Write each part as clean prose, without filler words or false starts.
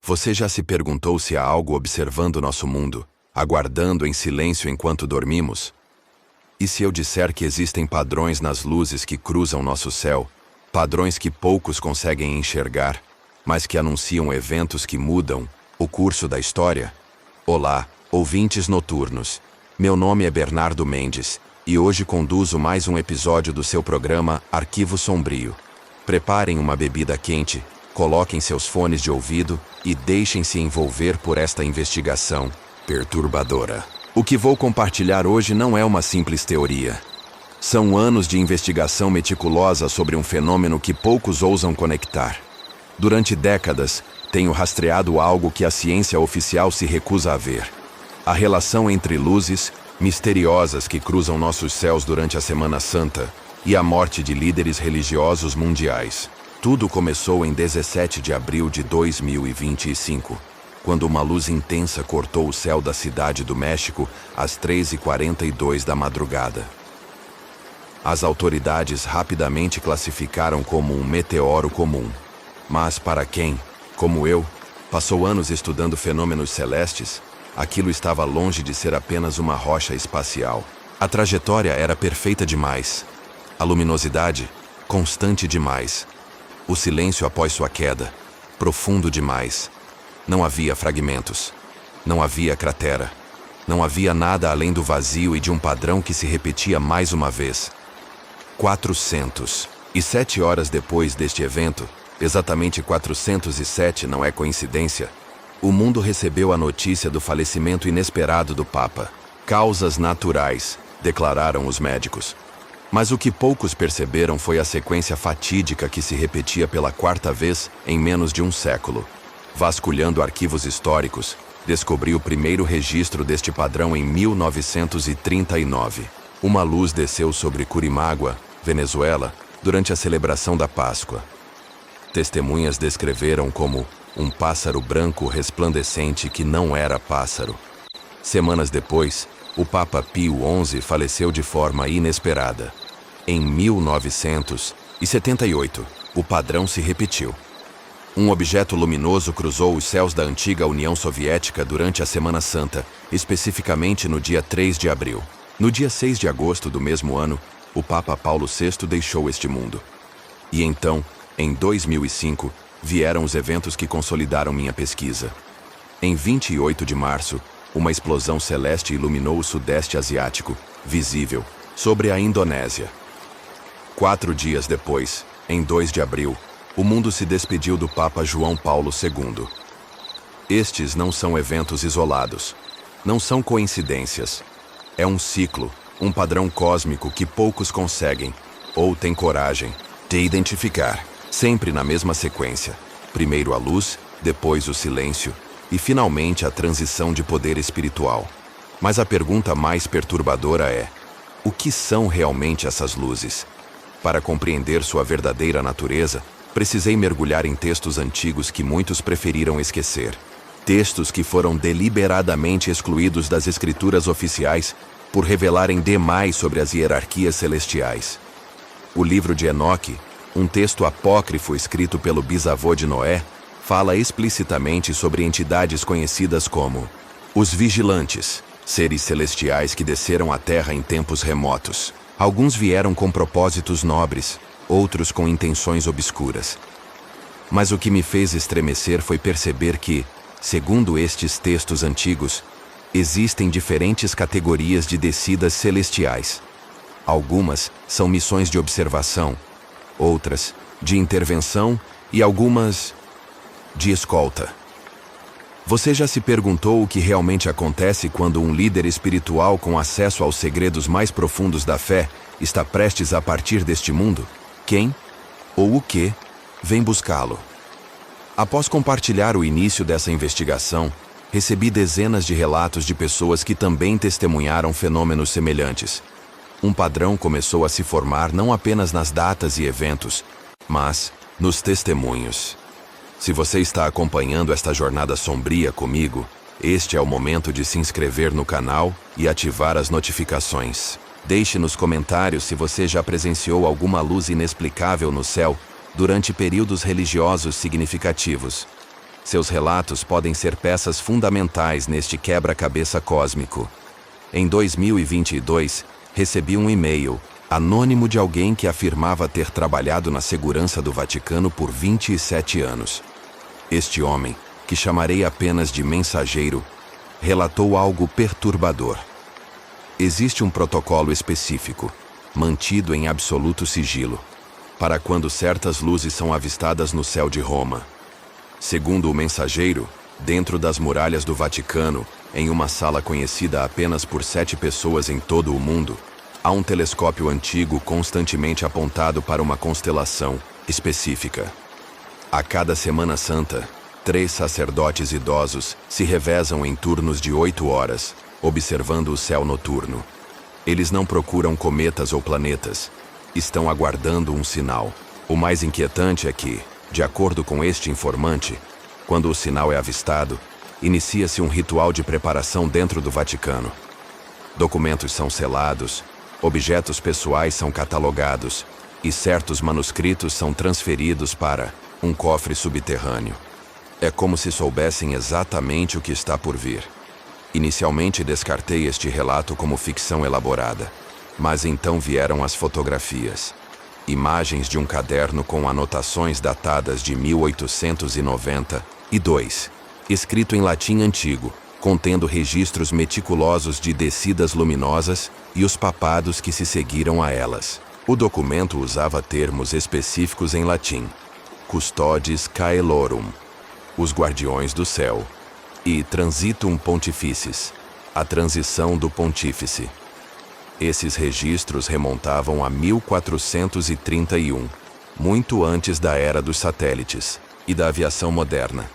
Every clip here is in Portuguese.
Você já se perguntou se há algo observando nosso mundo, aguardando em silêncio enquanto dormimos? E se eu disser que existem padrões nas luzes que cruzam nosso céu, padrões que poucos conseguem enxergar, mas que anunciam eventos que mudam o curso da história? Olá, ouvintes noturnos. Meu nome é Bernardo Mendes, e hoje conduzo mais um episódio do seu programa Arquivo Sombrio. Preparem uma bebida quente, coloquem seus fones de ouvido e deixem-se envolver por esta investigação perturbadora. O que vou compartilhar hoje não é uma simples teoria. São anos de investigação meticulosa sobre um fenômeno que poucos ousam conectar. Durante décadas, tenho rastreado algo que a ciência oficial se recusa a ver: a relação entre luzes misteriosas que cruzam nossos céus durante a Semana Santa e a morte de líderes religiosos mundiais. Tudo começou em 17 de abril de 2025, quando uma luz intensa cortou o céu da cidade do México às 3h42 da madrugada. As autoridades rapidamente classificaram como um meteoro comum. Mas para quem, como eu, passou anos estudando fenômenos celestes, aquilo estava longe de ser apenas uma rocha espacial. A trajetória era perfeita demais. A luminosidade, constante demais. O silêncio após sua queda, profundo demais. Não havia fragmentos. Não havia cratera. Não havia nada além do vazio e de um padrão que se repetia mais uma vez. 407 horas depois deste evento, exatamente 407, não é coincidência, o mundo recebeu a notícia do falecimento inesperado do Papa. Causas naturais, declararam os médicos. Mas o que poucos perceberam foi a sequência fatídica que se repetia pela quarta vez em menos de um século. Vasculhando arquivos históricos, descobri o primeiro registro deste padrão em 1939. Uma luz desceu sobre Curimágua, Venezuela, durante a celebração da Páscoa. Testemunhas descreveram como um pássaro branco resplandecente que não era pássaro. Semanas depois, o Papa Pio XI faleceu de forma inesperada. Em 1978, o padrão se repetiu. Um objeto luminoso cruzou os céus da antiga União Soviética durante a Semana Santa, especificamente no dia 3 de abril. No dia 6 de agosto do mesmo ano, o Papa Paulo VI deixou este mundo. E então, em 2005, vieram os eventos que consolidaram minha pesquisa. Em 28 de março, uma explosão celeste iluminou o Sudeste Asiático, visível, sobre a Indonésia. 4 dias depois, em 2 de abril, o mundo se despediu do Papa João Paulo II. Estes não são eventos isolados. Não são coincidências. É um ciclo, um padrão cósmico que poucos conseguem, ou têm coragem, de identificar, sempre na mesma sequência. Primeiro a luz, depois o silêncio, e finalmente a transição de poder espiritual. Mas a pergunta mais perturbadora é: o que são realmente essas luzes? Para compreender sua verdadeira natureza, precisei mergulhar em textos antigos que muitos preferiram esquecer. Textos que foram deliberadamente excluídos das escrituras oficiais por revelarem demais sobre as hierarquias celestiais. O livro de Enoque, um texto apócrifo escrito pelo bisavô de Noé, fala explicitamente sobre entidades conhecidas como os vigilantes, seres celestiais que desceram à Terra em tempos remotos. Alguns vieram com propósitos nobres, outros com intenções obscuras. Mas o que me fez estremecer foi perceber que, segundo estes textos antigos, existem diferentes categorias de descidas celestiais. Algumas são missões de observação, outras de intervenção e algumas de escolta. Você já se perguntou o que realmente acontece quando um líder espiritual com acesso aos segredos mais profundos da fé está prestes a partir deste mundo? Quem, ou o que, vem buscá-lo? Após compartilhar o início dessa investigação, recebi dezenas de relatos de pessoas que também testemunharam fenômenos semelhantes. Um padrão começou a se formar não apenas nas datas e eventos, mas nos testemunhos. Se você está acompanhando esta jornada sombria comigo, este é o momento de se inscrever no canal e ativar as notificações. Deixe nos comentários se você já presenciou alguma luz inexplicável no céu durante períodos religiosos significativos. Seus relatos podem ser peças fundamentais neste quebra-cabeça cósmico. Em 2022, recebi um e-mail anônimo de alguém que afirmava ter trabalhado na segurança do Vaticano por 27 anos. Este homem, que chamarei apenas de mensageiro, relatou algo perturbador. Existe um protocolo específico, mantido em absoluto sigilo, para quando certas luzes são avistadas no céu de Roma. Segundo o mensageiro, dentro das muralhas do Vaticano, em uma sala conhecida apenas por 7 pessoas em todo o mundo, há um telescópio antigo constantemente apontado para uma constelação específica. A cada Semana Santa, 3 sacerdotes idosos se revezam em turnos de 8 horas, observando o céu noturno. Eles não procuram cometas ou planetas. Estão aguardando um sinal. O mais inquietante é que, de acordo com este informante, quando o sinal é avistado, inicia-se um ritual de preparação dentro do Vaticano. Documentos são selados, objetos pessoais são catalogados e certos manuscritos são transferidos para um cofre subterrâneo. É como se soubessem exatamente o que está por vir. Inicialmente descartei este relato como ficção elaborada, mas então vieram as fotografias. Imagens de um caderno com anotações datadas de 1892, escrito em latim antigo, contendo registros meticulosos de descidas luminosas e os papados que se seguiram a elas. O documento usava termos específicos em latim: Custodes Caelorum, os guardiões do céu, e Transitum Pontificis, a transição do pontífice. Esses registros remontavam a 1431, muito antes da era dos satélites e da aviação moderna.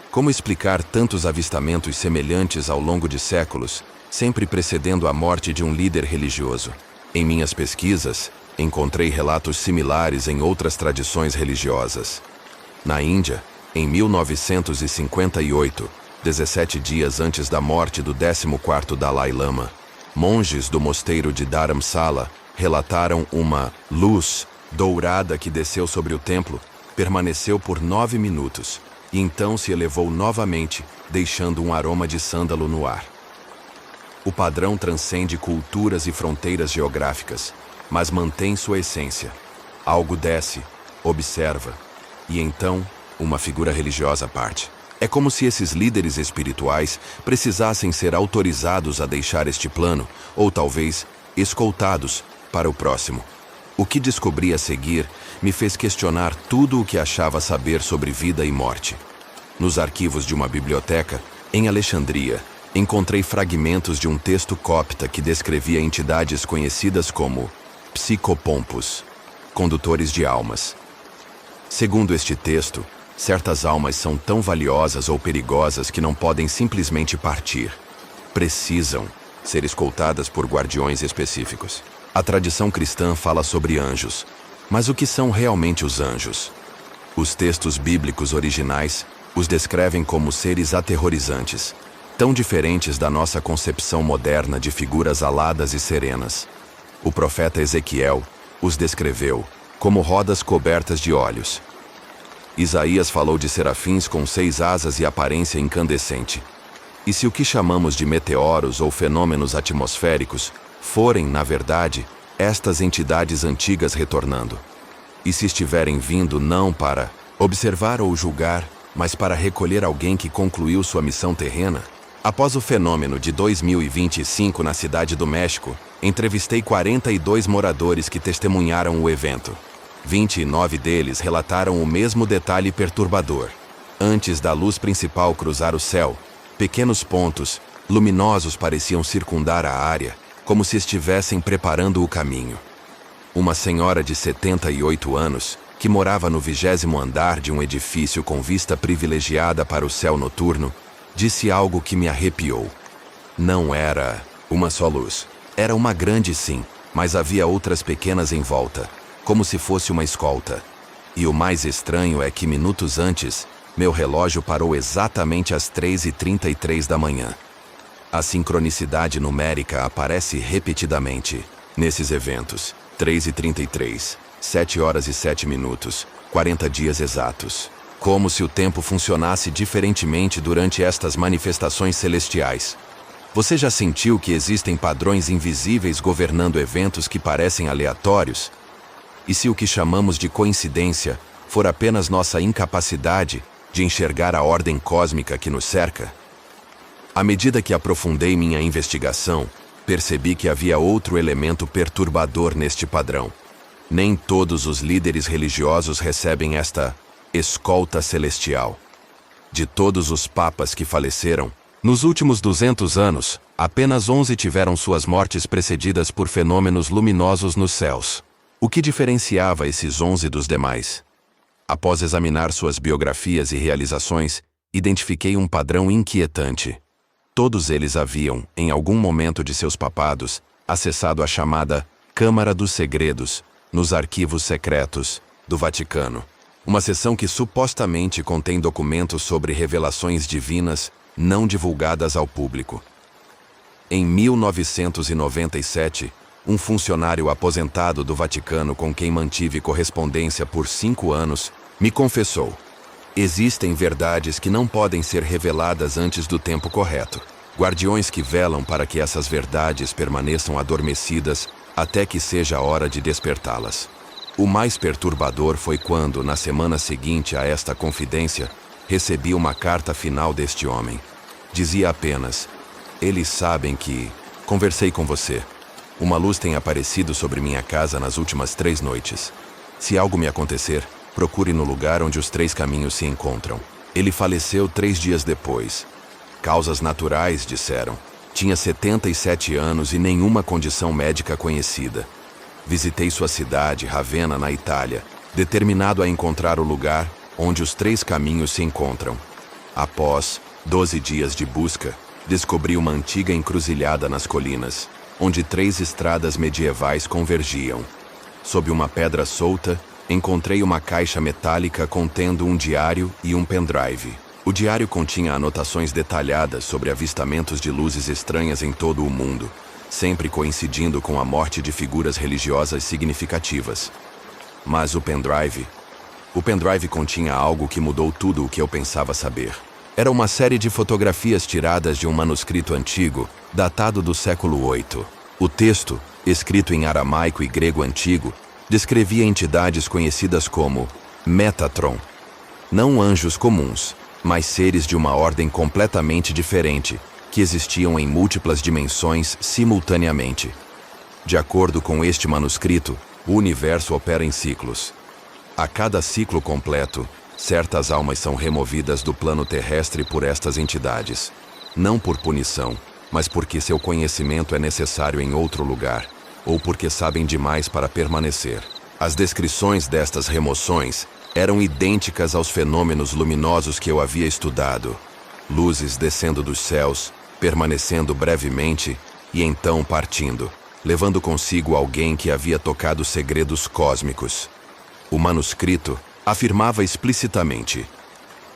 Como explicar tantos avistamentos semelhantes ao longo de séculos, sempre precedendo a morte de um líder religioso? Em minhas pesquisas, encontrei relatos similares em outras tradições religiosas. Na Índia, em 1958, 17 dias antes da morte do 14º Dalai Lama, monges do mosteiro de Dharamsala relataram uma luz dourada que desceu sobre o templo, permaneceu por 9 minutos e então se elevou novamente, deixando um aroma de sândalo no ar. O padrão transcende culturas e fronteiras geográficas, mas mantém sua essência. Algo desce, observa, e então uma figura religiosa parte. É como se esses líderes espirituais precisassem ser autorizados a deixar este plano, ou talvez escoltados para o próximo. O que descobri a seguir me fez questionar tudo o que achava saber sobre vida e morte. Nos arquivos de uma biblioteca, em Alexandria, encontrei fragmentos de um texto copta que descrevia entidades conhecidas como psicopompos, condutores de almas. Segundo este texto, certas almas são tão valiosas ou perigosas que não podem simplesmente partir. Precisam ser escoltadas por guardiões específicos. A tradição cristã fala sobre anjos, mas o que são realmente os anjos? Os textos bíblicos originais os descrevem como seres aterrorizantes, tão diferentes da nossa concepção moderna de figuras aladas e serenas. O profeta Ezequiel os descreveu como rodas cobertas de olhos. Isaías falou de serafins com 6 asas e aparência incandescente. E se o que chamamos de meteoros ou fenômenos atmosféricos forem, na verdade, estas entidades antigas retornando? E se estiverem vindo não para observar ou julgar, mas para recolher alguém que concluiu sua missão terrena? Após o fenômeno de 2025 na Cidade do México, entrevistei 42 moradores que testemunharam o evento. 29 deles relataram o mesmo detalhe perturbador. Antes da luz principal cruzar o céu, pequenos pontos luminosos pareciam circundar a área, como se estivessem preparando o caminho. Uma senhora de 78 anos, que morava no 20º andar de um edifício com vista privilegiada para o céu noturno, disse algo que me arrepiou. Não era uma só luz. Era uma grande sim, mas havia outras pequenas em volta, como se fosse uma escolta. E o mais estranho é que minutos antes, meu relógio parou exatamente às 3h33 da manhã. A sincronicidade numérica aparece repetidamente nesses eventos. 3h33, 7 horas e 7 minutos, 40 dias exatos. Como se o tempo funcionasse diferentemente durante estas manifestações celestiais. Você já sentiu que existem padrões invisíveis governando eventos que parecem aleatórios? E se o que chamamos de coincidência for apenas nossa incapacidade de enxergar a ordem cósmica que nos cerca? À medida que aprofundei minha investigação, percebi que havia outro elemento perturbador neste padrão. Nem todos os líderes religiosos recebem esta escolta celestial. De todos os papas que faleceram, nos últimos 200 anos, apenas 11 tiveram suas mortes precedidas por fenômenos luminosos nos céus. O que diferenciava esses 11 dos demais? Após examinar suas biografias e realizações, identifiquei um padrão inquietante. Todos eles haviam, em algum momento de seus papados, acessado a chamada Câmara dos Segredos, nos arquivos secretos do Vaticano. Uma seção que supostamente contém documentos sobre revelações divinas não divulgadas ao público. Em 1997, um funcionário aposentado do Vaticano com quem mantive correspondência por 5 anos, me confessou: existem verdades que não podem ser reveladas antes do tempo correto. Guardiões que velam para que essas verdades permaneçam adormecidas até que seja a hora de despertá-las. O mais perturbador foi quando, na semana seguinte a esta confidência, recebi uma carta final deste homem. Dizia apenas: eles sabem que conversei com você. Uma luz tem aparecido sobre minha casa nas últimas 3 noites. Se algo me acontecer, procure no lugar onde os 3 caminhos se encontram. Ele faleceu 3 dias depois. Causas naturais, disseram. Tinha 77 anos e nenhuma condição médica conhecida. Visitei sua cidade, Ravenna, na Itália, determinado a encontrar o lugar onde os 3 caminhos se encontram. Após 12 dias de busca, descobri uma antiga encruzilhada nas colinas, onde 3 estradas medievais convergiam. Sob uma pedra solta, encontrei uma caixa metálica contendo um diário e um pendrive. O diário continha anotações detalhadas sobre avistamentos de luzes estranhas em todo o mundo, sempre coincidindo com a morte de figuras religiosas significativas. Mas o pendrive continha algo que mudou tudo o que eu pensava saber. Era uma série de fotografias tiradas de um manuscrito antigo, datado do século VIII. O texto, escrito em aramaico e grego antigo, descrevia entidades conhecidas como Metatron. Não anjos comuns, mas seres de uma ordem completamente diferente, que existiam em múltiplas dimensões simultaneamente. De acordo com este manuscrito, o universo opera em ciclos. A cada ciclo completo, certas almas são removidas do plano terrestre por estas entidades, não por punição, mas porque seu conhecimento é necessário em outro lugar, ou porque sabem demais para permanecer. As descrições destas remoções eram idênticas aos fenômenos luminosos que eu havia estudado. Luzes descendo dos céus, permanecendo brevemente e então partindo, levando consigo alguém que havia tocado segredos cósmicos. O manuscrito afirmava explicitamente: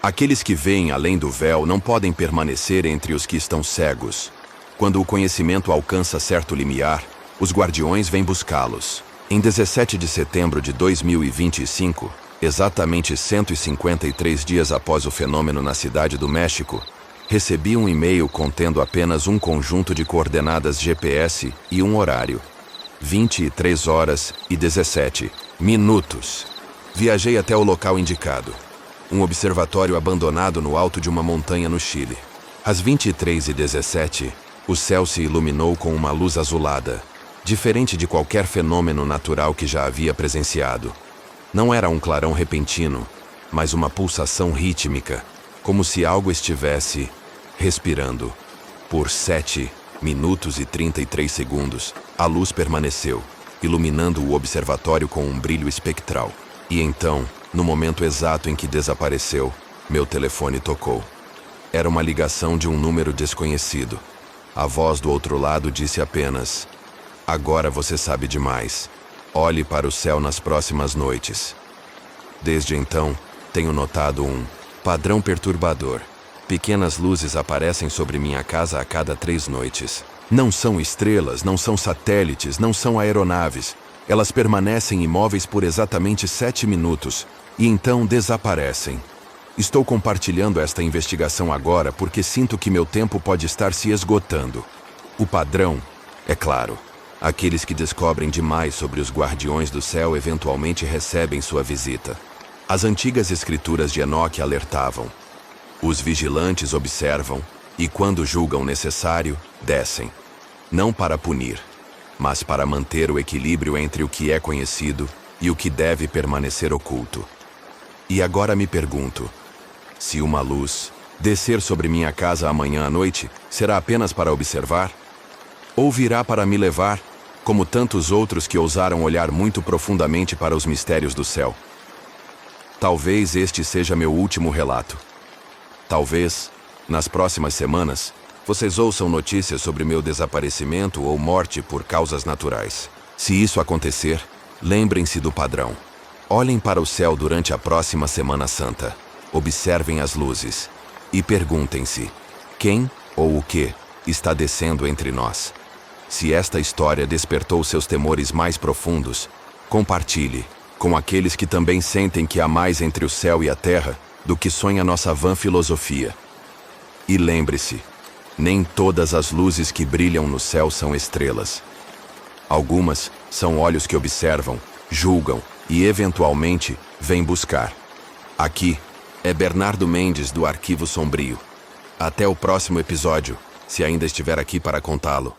aqueles que veem além do véu não podem permanecer entre os que estão cegos. Quando o conhecimento alcança certo limiar, os guardiões vêm buscá-los. Em 17 de setembro de 2025, exatamente 153 dias após o fenômeno na cidade do México, recebi um e-mail contendo apenas um conjunto de coordenadas GPS e um horário. 23 horas e 17 minutos. Viajei até o local indicado. Um observatório abandonado no alto de uma montanha no Chile. Às 23h17, o céu se iluminou com uma luz azulada, diferente de qualquer fenômeno natural que já havia presenciado. Não era um clarão repentino, mas uma pulsação rítmica, como se algo estivesse respirando. Por 7 minutos e 33 segundos, a luz permaneceu, iluminando o observatório com um brilho espectral. E então, no momento exato em que desapareceu, meu telefone tocou. Era uma ligação de um número desconhecido. A voz do outro lado disse apenas: agora você sabe demais. Olhe para o céu nas próximas noites. Desde então, tenho notado um padrão perturbador. Pequenas luzes aparecem sobre minha casa a cada 3 noites. Não são estrelas, não são satélites, não são aeronaves. Elas permanecem imóveis por exatamente 7 minutos e então desaparecem. Estou compartilhando esta investigação agora porque sinto que meu tempo pode estar se esgotando. O padrão, é claro, aqueles que descobrem demais sobre os guardiões do céu eventualmente recebem sua visita. As antigas escrituras de Enoque alertavam. Os vigilantes observam e, quando julgam necessário, descem. Não para punir, mas para manter o equilíbrio entre o que é conhecido e o que deve permanecer oculto. E agora me pergunto, se uma luz descer sobre minha casa amanhã à noite, será apenas para observar? Ou virá para me levar, como tantos outros que ousaram olhar muito profundamente para os mistérios do céu? Talvez este seja meu último relato. Talvez, nas próximas semanas, vocês ouçam notícias sobre meu desaparecimento ou morte por causas naturais. Se isso acontecer, lembrem-se do padrão. Olhem para o céu durante a próxima Semana Santa. Observem as luzes e perguntem-se: quem ou o que está descendo entre nós? Se esta história despertou seus temores mais profundos, compartilhe com aqueles que também sentem que há mais entre o céu e a terra do que sonha nossa vã filosofia. E lembre-se, nem todas as luzes que brilham no céu são estrelas. Algumas são olhos que observam, julgam e, eventualmente, vêm buscar. Aqui é Bernardo Mendes, do Arquivo Sombrio. Até o próximo episódio, se ainda estiver aqui para contá-lo.